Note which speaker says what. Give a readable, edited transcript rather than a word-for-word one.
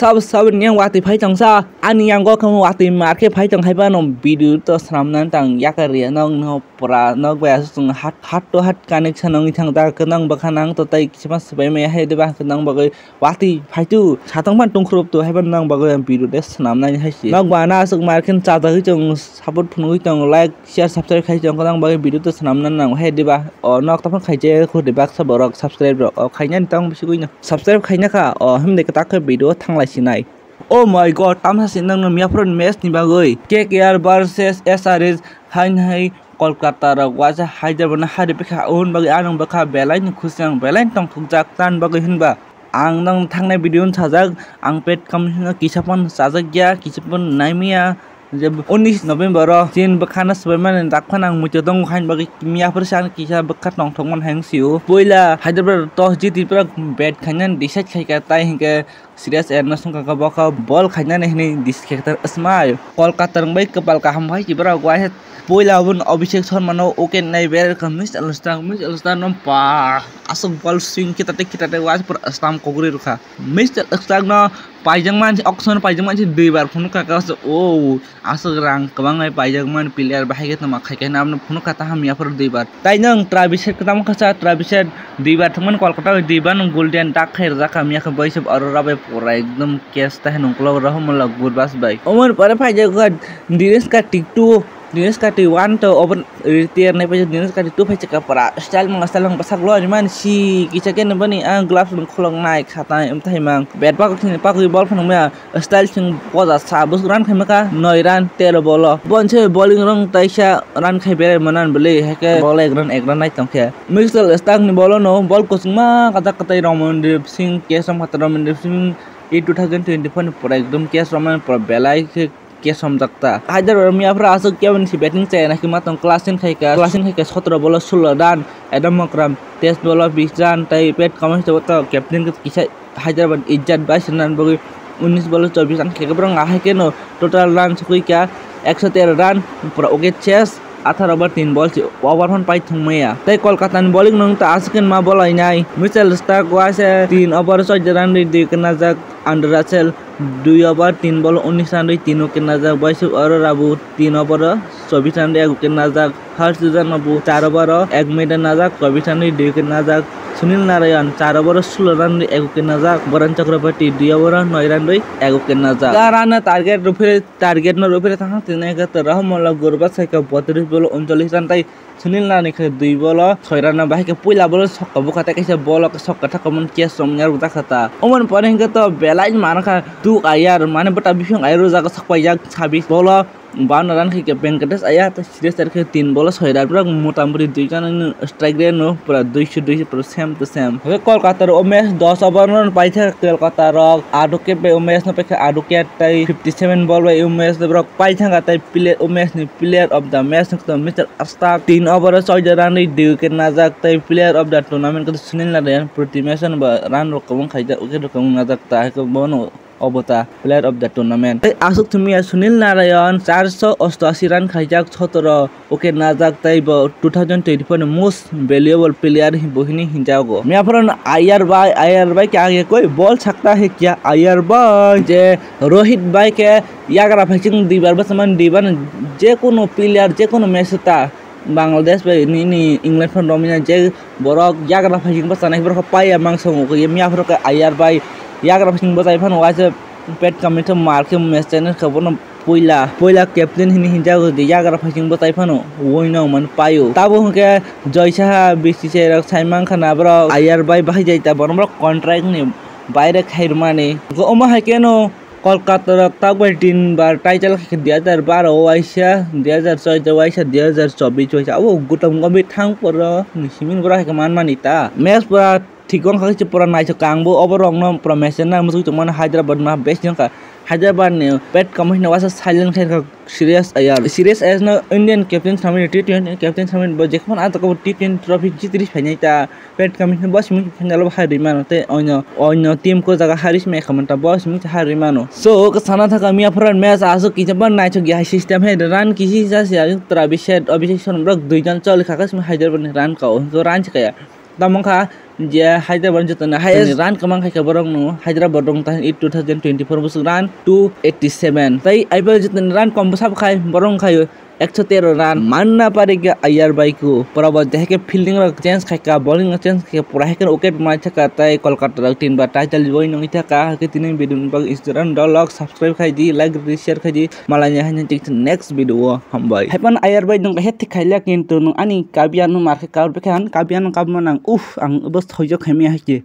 Speaker 1: सब yang wati phai tang sa ani yang go kham wati mar ke phai tang hai ba no video to sram nan tang yakari nong no pra nok ba sung hat to hat connection nong thang ta kanang ba khanang to tai kisma sabai me hai de ba kanang ba wati phai tu satang ban tung khrop to hai ban nang ba video de sram nan hai si nok ba na sung mar khen cha ta chung support phun chung like share subscribe khai chung kanang ba video to sram nan nang hai de ba nok ta khai je khu de ba sa borok subscribe ro khai nyan tang bi kui na subscribe khai na ka him de ka video thang lai sinai. Oh my god, am sa sinang na miapron mes ni bagoy. KKR versus SRS hai Kolkata ra waja Hyderabad na hari pekha on bagi anong baka belai ni khusang belai tong thukjak tan bagoy hinba. Ang nang thangnai video sajak ang pet commission kisapon sajak ya kisapon naimia जब 19 नवंबर चीन बखाना सबमान दाखनांग मुचदं खाइन बगे मियाफोर सान किसा बखा नंगथंगमन हांसिउ पहिला Hyderabad toss जीति पर bat खाइन decide खाइका ताइ हिंके serious एरनसन का बका बॉल खाइन नेहनि डिसखेक्टर स्माइल कोलकाता बै कपाल का हम भाई किबरा गवाय पहिला उन अभिषेक शर्मा नो ओके नाइ बेर कमिस अलस्टार नो पा असो बॉल स्विंग किताते वाज पर अस्ताम कोगरी रुखा मिस अलस्टार नो पाइजंगमान ऑक्शन पाइजंगमान दुई बार फोन का ओ आसो रां कबांगाय पाइजंगमान प्लेयर बाहायगे तमा खाइके नाम फोन खाता हम याफोर दुई बार ताइ नों ट्राविसेट कदम खसा ट्राविसेट दुई बार थमन कोलकाता दुई बार नों गोल्डन टाक खैर जाका मियाखो बैसब अरोरा बाय पूरा एकदम केस ता नंकलो रहमला गुरबास बाय ओमन पर फाइजे दिनेश का टिक2 दिनेश का टी1 तो ओपन रिटियर नै पजे दिनेश का टी2 फाइजे का परा स्टाइल मंग बसाक लो निमान सी किचके न बनी आ ग्लव्स न खोलंग नाय खाता एमथाइ mang bet pa ko ball phang me style sing poza sa bus run khai maka 9 run 13 ball bon che bowling rong taisa run khai bere manan bele heke ball ek run nai tongkhe mixel stang ni ball no ball ko sing ma kata katai Ramandeep Singh kesam kata Ramandeep Singh 2024 pura ekdom kes Raman pura belai के समझता हैदराबाद मियाफ्रा आसो केवन सी batting चाहिए ना कि मातम Klaasen खाइका 17 ball 16 run Adam मकरम 23 ball 20 run ताई पेट comment तो captain के किसा हैदराबाद इज्जत 22 रन बगे 19 बॉल 24 रन के बरंग आहे के नो टोटल रन सकुई क्या 113 रन पूरा okay chase 18 over 3 ball over फन पाइ थुमैया तै कोलकाता नि बॉलिंग नंग ता आसकेन मा बॉल आइनाय मिचेल स्टार्क वासे 3 ओवर 14 रन दी के नजक Andre Russell 2 over 3 ball 19 run तीनों के नजक बैसु और राबू 3 ओवर 24 रन एक के नजक हर सीजन अबू 4 ओवर 1 मिनट नजक 24 रन 2 के नजक सुनील नारायण 4 ओवर 16 रन 1 के नजक वरुण चक्रवर्ती 2 ओवर 9 रन 1 के नजक राना टारगेट न रुफे थाहा तिने का रहमला गुरबा साइका 32 बॉल 39 रन ताई सुनील नारायण के 2 बॉल 6 रन बाहे के पहिला बॉल छक्का बुखाते कैसे बॉल के छक्का थकमन के समयार बुता खाता ओमन परेंग तो बेलाइन मानका तू आयार माने बटा बिफिंग आयरो जागा सकपाया 26 बॉल 52 रन के वेंकटेश आया तो सीरीज के 3 बॉल 6 रन पूरा मोटामोटी 2 जन स्ट्राइक रेट नो पूरा 200 पूरा सेम टू सेम हे कोलकाता रो मैच 10 ओवर रन पाइ था कोलकाता रो आडुके पे मैच न पे आडुके ताई 57 बॉल बाय मैच रो पाइ था ताई प्लेयर मैच नि प्लेयर ऑफ द मैच तो मिस्टर अस्ताक 3 ओवर 14 रन 2 के नजक ताई प्लेयर ऑफ द टूर्नामेंट को सुनील नारायण प्रति मैच रन रो कम खाइजा ओके रो कम नजक ता को बनो अबता प्लेयर ऑफ द टूर्नामेंट आसुक थुमिया सुनील नारायण 488 रन खाइजाक 17 ओके नाजाक ताई 2024 मोस्ट वैल्यूएबल प्लेयर ही बहिनी हिंजागो मियाफरन आयर बाय के आगे कोई बॉल सकता है क्या आयर बाय जे रोहित बाय के यागरा फाइचिंग दीबार बसमान दीबान जे कोनो प्लेयर जे कोनो मैचता बांग्लादेश पे नी इंग्लैंड फन रोमिना जे बरक यागरा फाइचिंग बसना बरक पाया मांगसो को मियाफर के आयर बाय यागरा फाइचिंग बसाय फन वासे पेट कमिट मार के मैच चैनल खबर पहिला कैप्टन हिंजागो दे यागरा फाइचिंग बसाय फन वइनो मन पायो ताबो के जयसा बीसीसी रक साइमां खाना बर आयर बाय बाहाय जायता बनबर कॉन्ट्रैक्ट नि बायरे खाइरमाने ओमा हाकेनो कोलकाता रक ताक 3 बार टाइटल के 2012 वाइसा 2014 वाइसा 2024 वाइसा ओ गुतम गबे थांग पर निसिमिन बरा के मान मानिता मैच पूरा ठीकों खाके पूरा नाइस कांगबो ओवरऑल न प्रमेशन ना मुसु मन हैदराबाद मा बेस्ट का हैदराबाद ने पेट कमिशन वासा साइलेंट है सीरियस आयार सीरियस एज न इंडियन कैप्टन सामने टी20 कैप्टन सामने बजेखमन आ तक टी20 ट्रॉफी जितरि फाइनाइता पेट कमिशन बस मिन फाइनल हारि मानते अन्य टीम को जगह हारिस मे खमनता बस मिन हारि मानो सो साना था मिया फरन मैच आसो किचबन नाइस गया सिस्टम है रन किसी से अभिषेक ब्रक 2 जन चल खाकस में हैदराबाद रन का तो रन छया तमखा je Hyderabad jotona highest run kamang khai ka borok no Hyderabad dong ta 2024 busuk run 287 tai IPL jotona run kom sab khai borong khai 113 run manna pare ke ayar baiku poraba dehke fielding rok change khai ka bowling change khai pura hekan wicket mai thaka tai Kolkata rok tin ba title boy nong thaka ke tineng video bag Instagram dolog subscribe khai di like share khai di malanya hanin tik next video hambai hapan ayar bai nong het khaila kintu nong ani kabian no marke ka bekhan kabian kam manang ang bas thojo khemi haike